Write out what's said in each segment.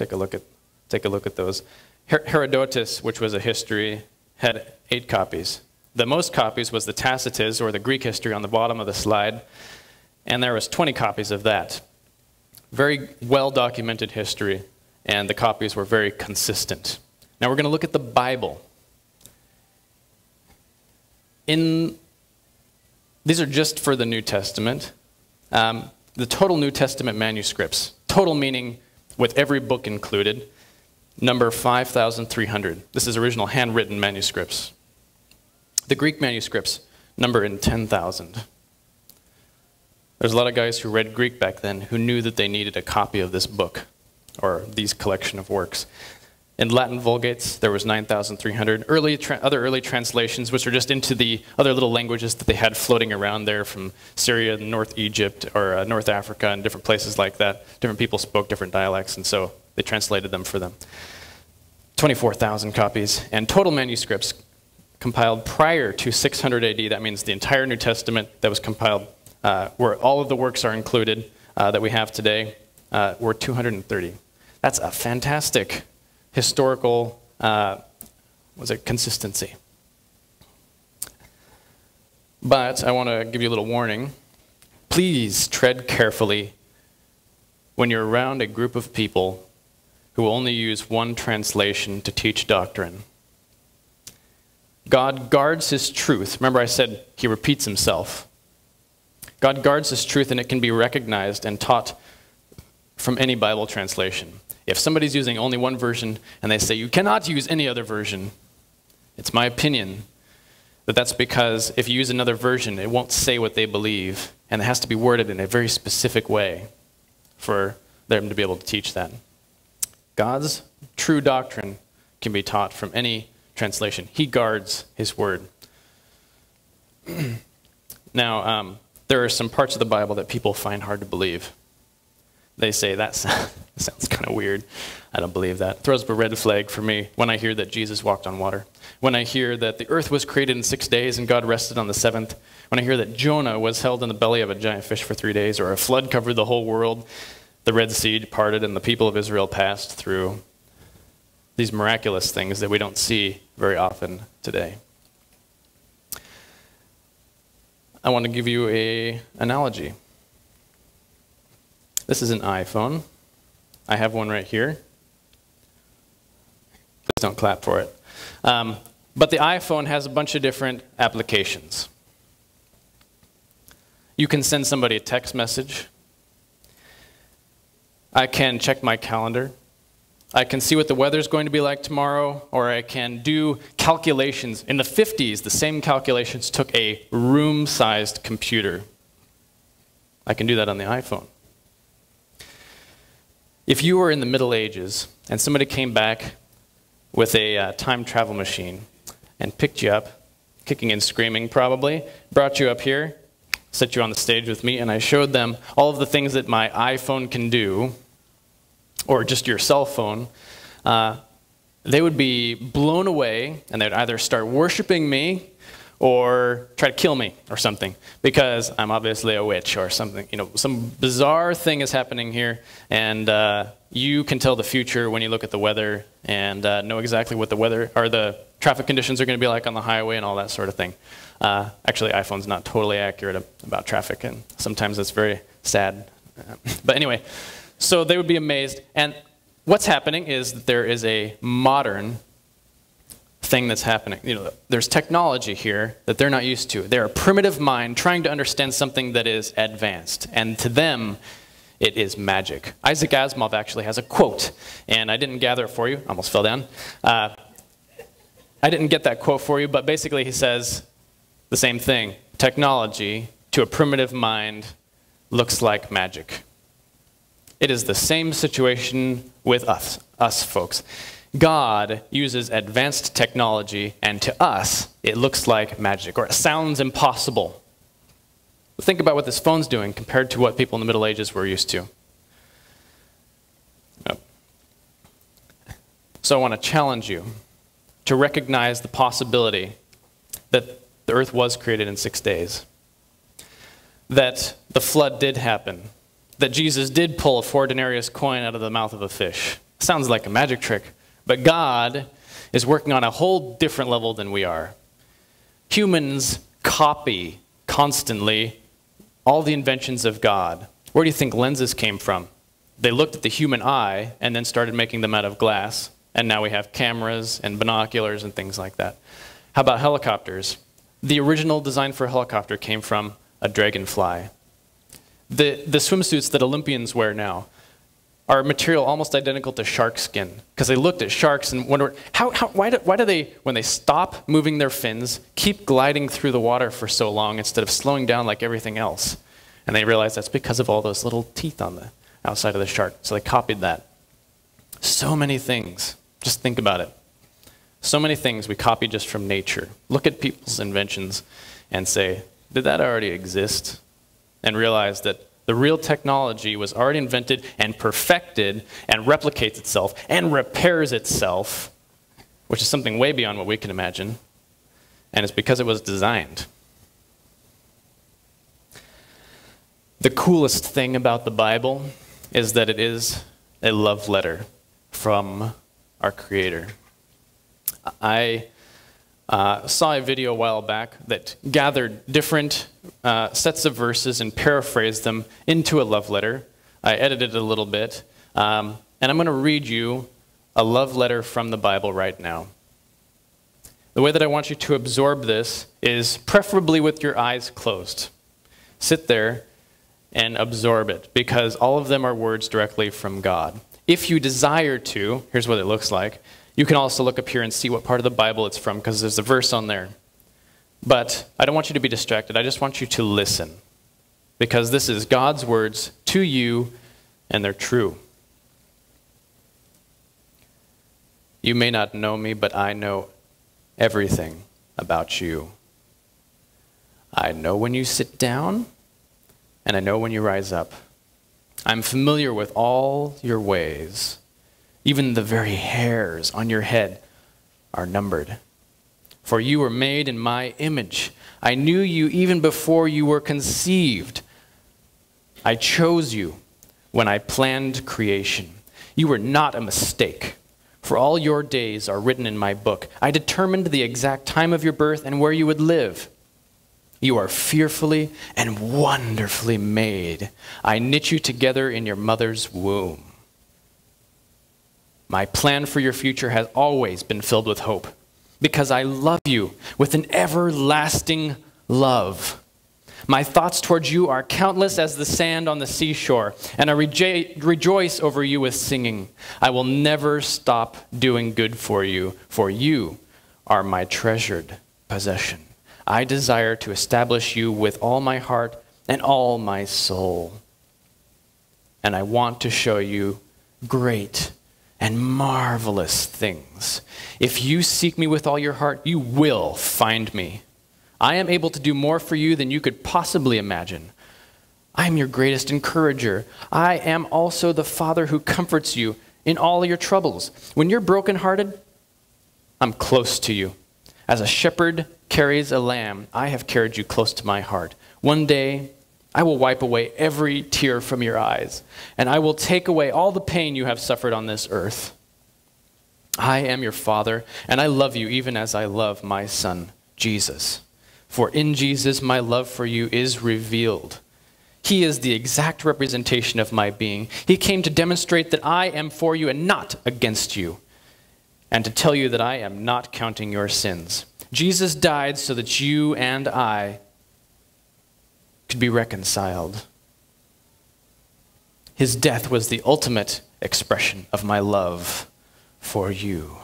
take a look at those. Herodotus, which was a history, had 8 copies. The most copies was the Tacitus, or the Greek history, on the bottom of the slide, and there was 20 copies of that. Very well-documented history, and the copies were very consistent. Now we're going to look at the Bible. These are just for the New Testament. The total New Testament manuscripts, total meaning with every book included, number 5,300. This is original handwritten manuscripts. The Greek manuscripts number in 10,000. There's a lot of guys who read Greek back then who knew that they needed a copy of this book or these collection of works. In Latin Vulgates, there was 9,300. Other early translations, which are just into the other little languages that they had floating around there from Syria, North Egypt, or North Africa, and different places like that. Different people spoke different dialects, and so they translated them for them. 24,000 copies. And total manuscripts compiled prior to 600 AD, that means the entire New Testament that was compiled, where all of the works are included that we have today, were 230. That's a fantastic historical consistency. But I want to give you a little warning. Please tread carefully when you're around a group of people who only use one translation to teach doctrine. God guards his truth. Remember I said he repeats himself. God guards his truth, and it can be recognized and taught from any Bible translation. If somebody's using only one version and they say, you cannot use any other version, it's my opinion that that's because if you use another version, it won't say what they believe, and it has to be worded in a very specific way for them to be able to teach that. God's true doctrine can be taught from any translation. He guards his word. Now, there are some parts of the Bible that people find hard to believe. They say, that sounds kind of weird. I don't believe that. It throws up a red flag for me when I hear that Jesus walked on water. When I hear that the earth was created in 6 days and God rested on the 7th. When I hear that Jonah was held in the belly of a giant fish for 3 days, or a flood covered the whole world, the Red Sea parted, and the people of Israel passed through. These miraculous things that we don't see very often today. I want to give you an analogy. This is an iPhone. I have one right here. Please don't clap for it. But the iPhone has a bunch of different applications. You can send somebody a text message. I can check my calendar. I can see what the weather's going to be like tomorrow, or I can do calculations. In the 50s, the same calculations took a room-sized computer. I can do that on the iPhone. If you were in the Middle Ages and somebody came back with a time travel machine and picked you up, kicking and screaming probably, brought you up here, set you on the stage with me, and I showed them all of the things that my iPhone can do, or just your cell phone, they would be blown away, and they'd either start worshiping me or try to kill me or something, because I'm obviously a witch or something. You know, some bizarre thing is happening here, and you can tell the future when you look at the weather and know exactly what the weather or the traffic conditions are going to be like on the highway and all that sort of thing. Actually, iPhone's not totally accurate about traffic, and sometimes it's very sad. But anyway, so they would be amazed. And what's happening is that there is a modern thing that's happening. You know, there's technology here that they're not used to. They're a primitive mind trying to understand something that is advanced. And to them, it is magic. Isaac Asimov actually has a quote, and I didn't gather it for you. Almost fell down. I didn't get that quote for you, but basically he says the same thing. Technology, to a primitive mind, looks like magic. It is the same situation with us folks. God uses advanced technology, and to us, it looks like magic, or it sounds impossible. Think about what this phone's doing compared to what people in the Middle Ages were used to. So I want to challenge you to recognize the possibility that the earth was created in 6 days, that the flood did happen, that Jesus did pull a 4 denarius coin out of the mouth of a fish, Sounds like a magic trick, but God is working on a whole different level than we are. Humans copy constantly all the inventions of God. Where do you think lenses came from? They looked at the human eye and then started making them out of glass, and now we have cameras and binoculars and things like that. How about helicopters? The original design for a helicopter came from a dragonfly. The swimsuits that Olympians wear now are material almost identical to shark skin, because they looked at sharks and wondered, why do they, when they stop moving their fins, keep gliding through the water for so long instead of slowing down like everything else? And they realized that's because of all those little teeth on the outside of the shark. So they copied that. So many things. Just think about it. So many things we copy just from nature. Look at people's inventions and say, did that already exist? And realize that the real technology was already invented and perfected and replicates itself and repairs itself, which is something way beyond what we can imagine. And it's because it was designed. The coolest thing about the Bible is that it is a love letter from our Creator. I saw a video a while back that gathered different sets of verses and paraphrased them into a love letter. I edited it a little bit, and I'm going to read you a love letter from the Bible right now. The way that I want you to absorb this is preferably with your eyes closed. Sit there and absorb it, because all of them are words directly from God. If you desire to, here's what it looks like. You can also look up here and see what part of the Bible it's from, because there's a verse on there. But I don't want you to be distracted. I just want you to listen, because this is God's words to you, and they're true. You may not know me, but I know everything about you. I know when you sit down, and I know when you rise up. I'm familiar with all your ways. Even the very hairs on your head are numbered. For you were made in my image. I knew you even before you were conceived. I chose you when I planned creation. You were not a mistake, for all your days are written in my book. I determined the exact time of your birth and where you would live. You are fearfully and wonderfully made. I knit you together in your mother's womb. My plan for your future has always been filled with hope, because I love you with an everlasting love. My thoughts towards you are countless as the sand on the seashore, and I rejoice over you with singing. I will never stop doing good for you are my treasured possession. I desire to establish you with all my heart and all my soul. And I want to show you great and marvelous things. If you seek me with all your heart, you will find me. I am able to do more for you than you could possibly imagine. I am your greatest encourager. I am also the Father who comforts you in all your troubles. When you're brokenhearted, I'm close to you. As a shepherd carries a lamb, I have carried you close to my heart. One day, I will wipe away every tear from your eyes, and I will take away all the pain you have suffered on this earth. I am your Father, and I love you even as I love my Son, Jesus. For in Jesus, my love for you is revealed. He is the exact representation of my being. He came to demonstrate that I am for you and not against you, and to tell you that I am not counting your sins. Jesus died so that you and I could be reconciled. His death was the ultimate expression of my love for you.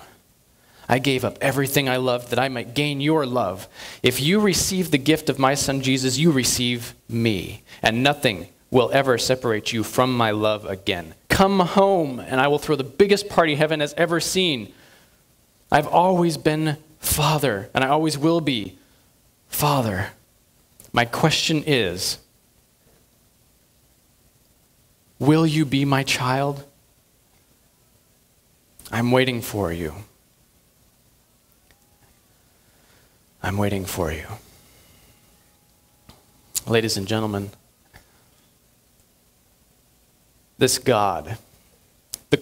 I gave up everything I loved that I might gain your love. If you receive the gift of my Son Jesus, you receive me, and nothing will ever separate you from my love again. Come home, and I will throw the biggest party heaven has ever seen. I've always been Father, and I always will be Father. My question is, will you be my child? I'm waiting for you. I'm waiting for you. Ladies and gentlemen, this God, the